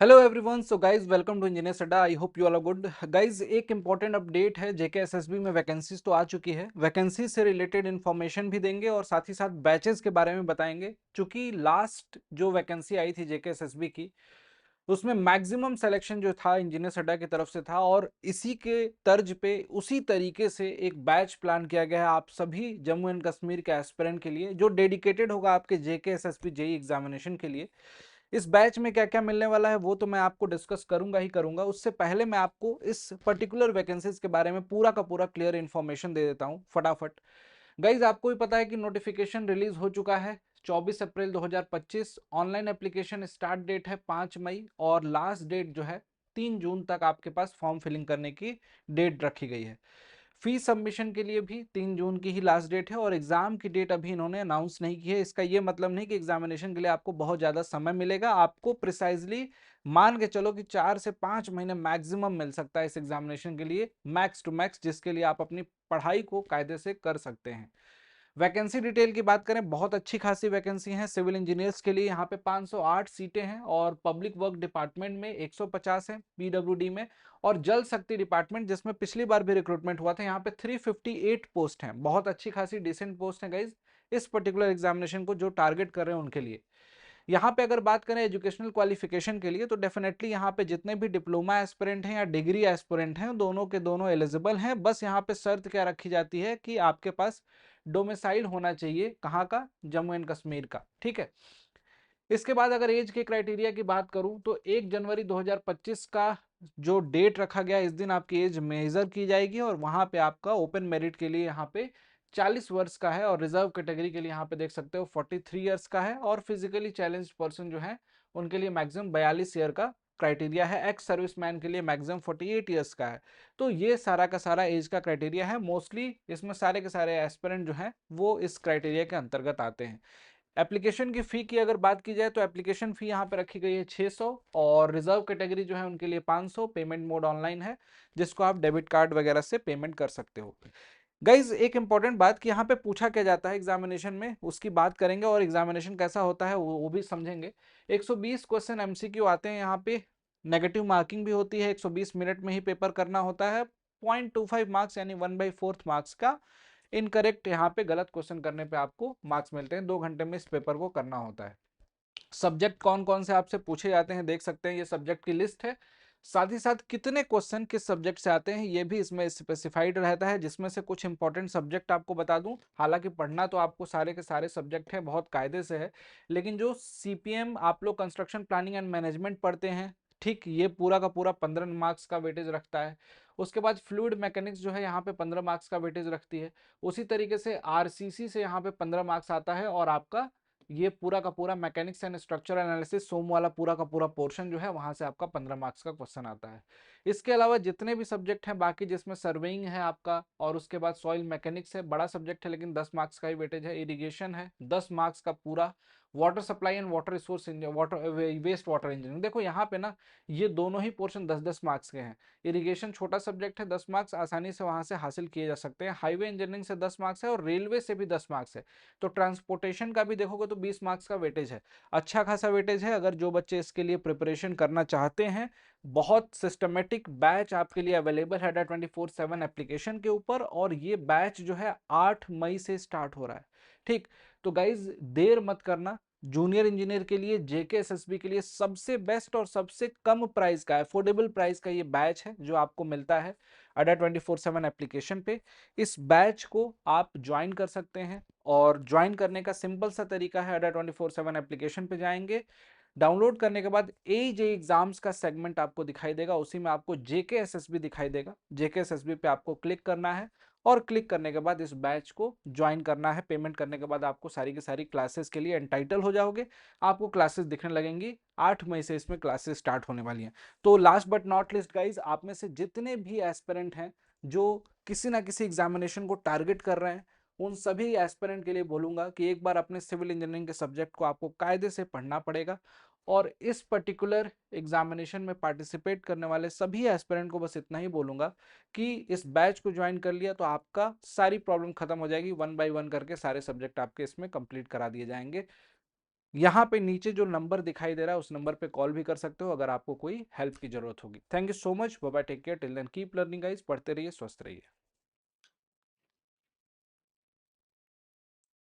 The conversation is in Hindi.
Hello everyone, so guys welcome to Engineer Adda. I hope you all are good. Guys एक इंपॉर्टेंट अपडेट है, जेके एसएसबी में वैकेंसीज तो आ चुकी है। वैकेंसी से रिलेटेड इन्फॉर्मेशन भी देंगे और साथ ही साथ बैचेस के बारे में बताएंगे। चूंकि लास्ट जो वैकेंसी आई थी जेके एसएसबी की, उसमें मैक्सिमम सिलेक्शन जो था इंजीनियर अड्डा की तरफ से था और इसी के तर्ज पे उसी तरीके से एक बैच प्लान किया गया है आप सभी जम्मू एंड कश्मीर के एस्पिरेंट के लिए, जो डेडिकेटेड होगा आपके जेके एसएसबी जेई एग्जामिनेशन के लिए। इस बैच में क्या क्या मिलने वाला है वो तो मैं आपको डिस्कस करूंगा ही करूंगा। उससे पहले मैं आपको इस पर्टिकुलर वैकेंसीज के बारे में पूरा का पूरा क्लियर इन्फॉर्मेशन दे देता हूं फटाफट। गाइज आपको भी पता है कि नोटिफिकेशन रिलीज हो चुका है 24 अप्रैल 2025। ऑनलाइन एप्लीकेशन स्टार्ट डेट है 5 मई और लास्ट डेट जो है 3 जून तक आपके पास फॉर्म फिलिंग करने की डेट रखी गई है। फी सबमिशन के लिए भी 3 जून की ही लास्ट डेट है और एग्जाम की डेट अभी इन्होंने अनाउंस नहीं की है। इसका ये मतलब नहीं कि एग्जामिनेशन के लिए आपको बहुत ज़्यादा समय मिलेगा। आपको प्रिसाइजली मान के चलो कि 4 से 5 महीने मैक्सिमम मिल सकता है इस एग्जामिनेशन के लिए, मैक्स टू मैक्स, जिसके लिए आप अपनी पढ़ाई को कायदे से कर सकते हैं। वैकेंसी डिटेल की बात करें, बहुत अच्छी खासी वैकेंसी है। सिविल इंजीनियर्स के लिए यहाँ पे 508 सीटें हैं और पब्लिक वर्क डिपार्टमेंट में 150 है, पीडब्ल्यूडी में, और जल शक्ति डिपार्टमेंट जिसमें पिछली बार भी रिक्रूटमेंट हुआ था, यहाँ पे 358 पोस्ट हैं। बहुत अच्छी खासी डिसेंट पोस्ट है गाइज इस पर्टिकुलर एग्जामिनेशन को जो टारगेट कर रहे हैं उनके लिए। यहाँ पे अगर बात करें एजुकेशनल क्वालिफिकेशन के लिए, तो डेफिनेटली यहाँ पे जितने भी डिप्लोमा एस्पिरेंट हैं या डिग्री एस्पिरेंट हैं, दोनों के दोनों एलिजिबल हैं। बस यहाँ पे शर्त क्या रखी जाती है कि आपके पास डोमिसाइल होना चाहिए, कहाँ का, जम्मू एंड कश्मीर का। ठीक है। इसके बाद अगर एज के क्राइटेरिया की बात करूं तो 1 जनवरी 2025 का जो डेट रखा गया, इस दिन आपकी एज मेजर की जाएगी और वहां पे आपका ओपन मेरिट के लिए यहाँ पे 40 वर्ष का है और रिजर्व कैटेगरी के लिए यहाँ पे देख सकते हो 43 ईयर्स का है और फिजिकली चैलेंज्ड पर्सन जो है उनके लिए मैक्सिमम 42 ईयर का क्राइटेरिया है। एक्स सर्विसमैन के लिए मैक्सिमम 48 ईयर्स का है। तो ये सारा का सारा एज का क्राइटेरिया है। मोस्टली इसमें सारे के सारे एस्पिरेंट जो हैं वो इस क्राइटेरिया के अंतर्गत आते हैं। एप्लीकेशन की फ़ी की अगर बात की जाए तो एप्लीकेशन फ़ी यहाँ पे रखी गई है 600 और रिजर्व कैटेगरी जो है उनके लिए 500। पेमेंट मोड ऑनलाइन है, जिसको आप डेबिट कार्ड वगैरह से पेमेंट कर सकते हो। गाइज एक इंपॉर्टेंट बात कि यहाँ पे पूछा क्या जाता है एग्जामिनेशन में, उसकी बात करेंगे और एग्जामिनेशन कैसा होता है वो भी समझेंगे। 120 क्वेश्चन एमसीक्यू आते हैं यहाँ पे। नेगेटिव मार्किंग भी होती है, 120 मिनट में ही पेपर करना होता है। 0.25 मार्क्स यानी 1/4 मार्क्स का इनकरेक्ट यहाँ पे गलत क्वेश्चन करने पे आपको मार्क्स मिलते हैं। 2 घंटे में इस पेपर को करना होता है। सब्जेक्ट कौन कौन से आपसे पूछे जाते हैं देख सकते हैं, ये सब्जेक्ट की लिस्ट है। साथ ही साथ कितने क्वेश्चन किस सब्जेक्ट से आते हैं ये भी इसमें स्पेसिफाइड रहता है, जिसमें से कुछ इंपॉर्टेंट सब्जेक्ट आपको बता दूं। हालांकि पढ़ना तो आपको सारे के सारे सब्जेक्ट हैं, बहुत कायदे से है, लेकिन जो सीपीएम आप लोग कंस्ट्रक्शन प्लानिंग एंड मैनेजमेंट पढ़ते हैं, ठीक, ये पूरा का पूरा 15 मार्क्स का वेटेज रखता है। उसके बाद फ्लूइड मैकेनिक्स जो है यहाँ पे 15 मार्क्स का वेटेज रखती है। उसी तरीके से आरसीसी से यहाँ पे 15 मार्क्स आता है और आपका ये पूरा का पूरा मैकेनिक्स एंड स्ट्रक्चरल एनालिसिस सोम वाला पूरा का पूरा पोर्शन जो है वहां से आपका 15 मार्क्स का क्वेश्चन आता है। इसके अलावा जितने भी सब्जेक्ट हैं बाकी, जिसमें सर्वेइंग है आपका और उसके बाद सॉइल मैकेनिक्स है, बड़ा सब्जेक्ट है लेकिन 10 मार्क्स का ही वेटेज है। इरिगेशन है 10 मार्क्स का पूरा। Water supply and water resource water waste water engineering, देखो यहाँ पे ना ये दोनों ही पोर्शन 10-10 मार्क्स के हैं। इरिगेशन छोटा सब्जेक्ट है, 10 मार्क्स आसानी से वहां से हासिल किए जा सकते हैं। हाईवे इंजीनियरिंग से 10 मार्क्स है और रेलवे से भी 10 मार्क्स है। तो ट्रांसपोर्टेशन का भी देखोगे तो 20 मार्क्स का वेटेज है। अच्छा खासा वेटेज है अगर जो बच्चे इसके लिए प्रिपरेशन करना चाहते हैं। बहुत सिस्टमेटिक बैच आपके लिए अवेलेबल है अड्डा 24/7 एप्लीकेशन के ऊपर और ये बैच जो है 8 मई से स्टार्ट हो रहा है। ठीक, तो गाइज देर मत करना। जूनियर इंजीनियर के लिए, जेके एसएसबी के लिए सबसे बेस्ट और सबसे कम प्राइस का, अफोर्डेबल प्राइस का ये बैच है जो आपको मिलता है अड्डा 24/7 एप्लीकेशन पे। इस बैच को आप ज्वाइन कर सकते हैं और ज्वाइन करने का सिंपल सा तरीका है, अड्डा 24/7 एप्लीकेशन पे जाएंगे। डाउनलोड करने के बाद एजे एग्जाम्स का सेगमेंट आपको दिखाई देगा, उसी में आपको जेके एसएसबी दिखाई देगा। जेके एसएसबी पे आपको क्लिक करना है और क्लिक करने के बाद इस बैच को ज्वाइन करना है। पेमेंट करने के बाद आपको सारी की सारी क्लासेस के लिए एंटाइटल हो जाओगे। आपको क्लासेस दिखने लगेंगी। 8 मई से इसमें क्लासेस स्टार्ट होने वाली हैं। तो last but not list guys, आप में से जितने भी एस्पिरेंट हैं जो किसी ना किसी एग्जामिनेशन को टारगेट कर रहे हैं, उन सभी एस्पिरेंट के लिए बोलूंगा कि एक बार अपने सिविल इंजीनियरिंग के सब्जेक्ट को आपको कायदे से पढ़ना पड़ेगा और इस पर्टिकुलर एग्जामिनेशन में पार्टिसिपेट करने वाले सभी एस्पिरेंट को बस इतना ही बोलूंगा कि इस बैच को ज्वाइन कर लिया तो आपका सारी प्रॉब्लम खत्म हो जाएगी। 1 बाय 1 करके सारे सब्जेक्ट आपके इसमें कंप्लीट करा दिए जाएंगे। यहाँ पे नीचे जो नंबर दिखाई दे रहा है उस नंबर पे कॉल भी कर सकते हो अगर आपको कोई हेल्प की जरूरत होगी। Thank you so much, bye bye, take care, till then keep learning guys, पढ़ते रहिए, स्वस्थ रहिए।